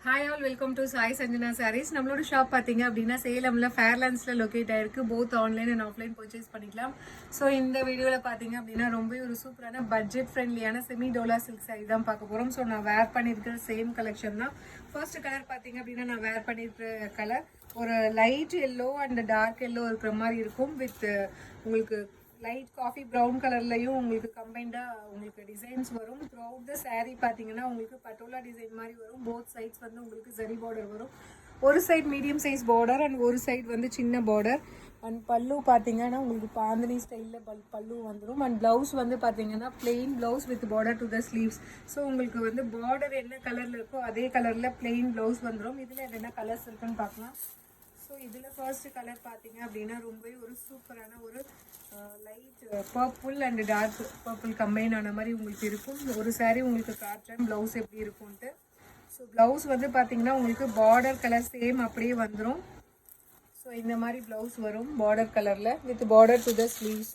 Hi all welcome to Sai Sanjana Sarees. நம்மளோட shop பார்த்தீங்க அப்படின்னா சேலமில் ஃபேர்லாண்ட்ஸில் லொக்கேட் ஆயிருக்கு. Both online and offline purchase பண்ணிக்கலாம். ஸோ இந்த வீடியோவில் பார்த்தீங்க அப்படின்னா ரொம்ப ஒரு சூப்பரான பட்ஜெட் ஃப்ரெண்ட்லியான செமி டோலா சில்க் சாரி தான் பார்க்க போகிறோம். ஸோ நான் வேர் பண்ணியிருக்கிற சேம் கலெக்ஷன் தான். ஃபர்ஸ்ட் கலர் பார்த்தீங்க அப்படின்னா நான் வேர் பண்ணியிருக்கிற கலர் ஒரு light yellow and dark yellow இருக்கிற மாதிரி இருக்கும். வித் உங்களுக்கு லைட் காஃபி ப்ரௌன் கலர்லையும் உங்களுக்கு கம்பைண்டாக உங்களுக்கு டிசைன்ஸ் வரும். த்ரூ அவுட் த சாரீ பார்த்தீங்கன்னா உங்களுக்கு பட்டோலா டிசைன் மாதிரி வரும். போத் சைட்ஸ் வந்து உங்களுக்கு ஜரி பார்டர் வரும். ஒரு side medium size border and ஒரு சைட் வந்து சின்ன பார்டர். அண்ட் பல்லு பார்த்தீங்கன்னா உங்களுக்கு பாந்தினி ஸ்டைலில் பல்லு வந்துடும். அண்ட் ப்ளவுஸ் வந்து பார்த்தீங்கன்னா plain blouse with border to the sleeves. So உங்களுக்கு வந்து பார்டர் என்ன கலரில் இருக்கோ அதே கலரில் பிளெயின் ப்ளவுஸ் வந்துடும். இதில் என்னென்ன கலர்ஸ் இருக்குன்னு பார்க்கலாம். ஸோ இதில் ஃபர்ஸ்ட் கலர் பார்த்தீங்க அப்படின்னா ரொம்பவே ஒரு சூப்பரான ஒரு light purple and dark purple combine ஆன மாதிரி உங்களுக்கு இருக்கும். ஒரு சாரீ உங்களுக்கு காட்டுறேன் ப்ளவுஸ் எப்படி இருக்கும்ன்ட்டு. ஸோ ப்ளவுஸ் வந்து பார்த்தீங்கன்னா உங்களுக்கு பார்டர் கலர் சேம் அப்படியே வந்துடும். ஸோ இந்த மாதிரி ப்ளவுஸ் வரும் பார்டர் கலரில் with border to the sleeves.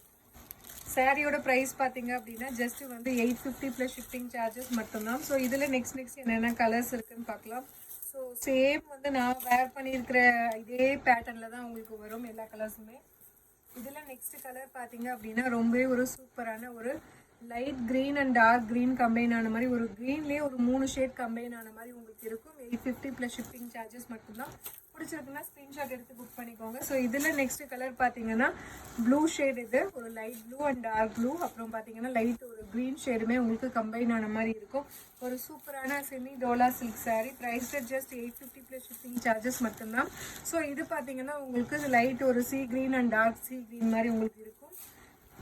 சாரியோட ப்ரைஸ் பார்த்தீங்க அப்படின்னா ஜஸ்ட் வந்து 850 ப்ளஸ் ஷிப்பிங் சார்ஜஸ் மட்டும்தான். ஸோ இதில் நெக்ஸ்ட் என்னென்ன கலர்ஸ் இருக்குன்னு பார்க்கலாம். ஸோ சேம் வந்து நான் வேர் பண்ணியிருக்கிற இதே பேட்டர்னில் தான் உங்களுக்கு வரும் எல்லா கலர்ஸுமே. இதில் நெக்ஸ்ட் கலர் பார்த்தீங்க அப்படின்னா ரொம்பவே ஒரு சூப்பரான ஒரு light green and dark green combine ஆன மாதிரி ஒரு க்ரீன்லேயே ஒரு 3 ஷேட் கம்பைன் ஆன மாதிரி உங்களுக்கு இருக்கும். 850 ப்ளஸ் ஷிப்பிங் சார்ஜஸ் மட்டும்தான். பிடிச்சிருக்குன்னா ஸ்க்ரீன்ஷாட் எடுத்து புக் பண்ணிக்கோங்க. ஸோ இதில் நெக்ஸ்ட் கலர் பார்த்தீங்கன்னா ப்ளூ ஷேட், இது ஒரு light blue and dark blue, அப்புறம் பார்த்தீங்கன்னா லைட் ஒரு க்ரீன் ஷேடுமே உங்களுக்கு கம்பைன் ஆன மாதிரி இருக்கும். ஒரு சூப்பரான semi Dola silk sari. Price just 850 plus shipping charges மட்டும்தான். ஸோ இது பார்த்தீங்கன்னா உங்களுக்கு லைட் ஒரு sea green and dark sea green மாதிரி உங்களுக்கு இருக்கும்.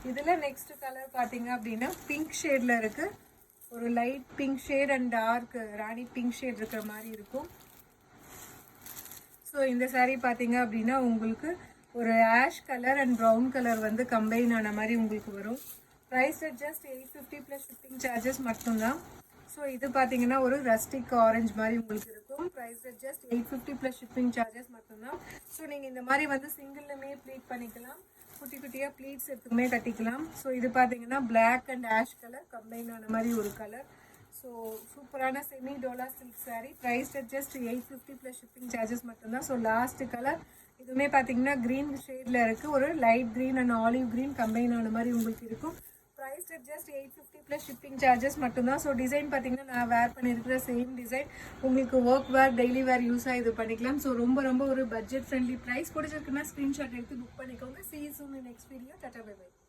இதில் நெக்ஸ்ட் கலர் பார்த்தீங்க அப்படின்னா பிங்க் ஷேடில் இருக்குது. ஒரு light pink shade and dark rani pink shade இருக்கிற மாதிரி இருக்கும். ஸோ இந்த சாரீ பார்த்தீங்க அப்படின்னா உங்களுக்கு ஒரு ash colour and brown colour வந்து கம்பைன் ஆன மாதிரி உங்களுக்கு வரும். Price just 850 plus shipping charges மட்டும்தான். ஸோ இது பார்த்தீங்கன்னா ஒரு ரஸ்டிக் ஆரஞ்ச் மாதிரி உங்களுக்கு இருக்கும். Price just 850 plus shipping charges மட்டும்தான். ஸோ நீங்கள் இந்த மாதிரி வந்து சிங்கிள்லுமே ப்ளீட் பண்ணிக்கலாம், குட்டி குட்டியாக ப்ளீட்ஸ் எடுத்துக்குமே கட்டிக்கலாம். ஸோ இது பார்த்தீங்கன்னா black and ash colour combine ஆன மாதிரி ஒரு கலர். ஸோ சூப்பரான semi Dola silk sari. Price just 850 plus shipping charges மட்டும்தான். ஸோ லாஸ்ட் கலர் இதுவுமே பார்த்தீங்கன்னா க்ரீன் ஷேடில் இருக்குது. ஒரு light green and olive green combine ஆன மாதிரி உங்களுக்கு இருக்கும். Price just 850 plus shipping charges மட்டும்தான். ஸோ டிசைன் பார்த்தீங்கன்னா நான் வேர் பண்ணியிருக்கிற சேம் டிசைன் உங்களுக்கு ஒர்க் வேர் டெய்லி வேர் யூஸாக இது பண்ணிக்கலாம். ஸோ ரொம்ப ஒரு பட்ஜெட் ஃப்ரெண்ட்லி ப்ரைஸ். பிடிச்சிருக்குன்னா ஸ்க்ரீன்ஷாட் எடுத்து புக் பண்ணிக்கோங்க. See you soon in next video. Tata bye bye.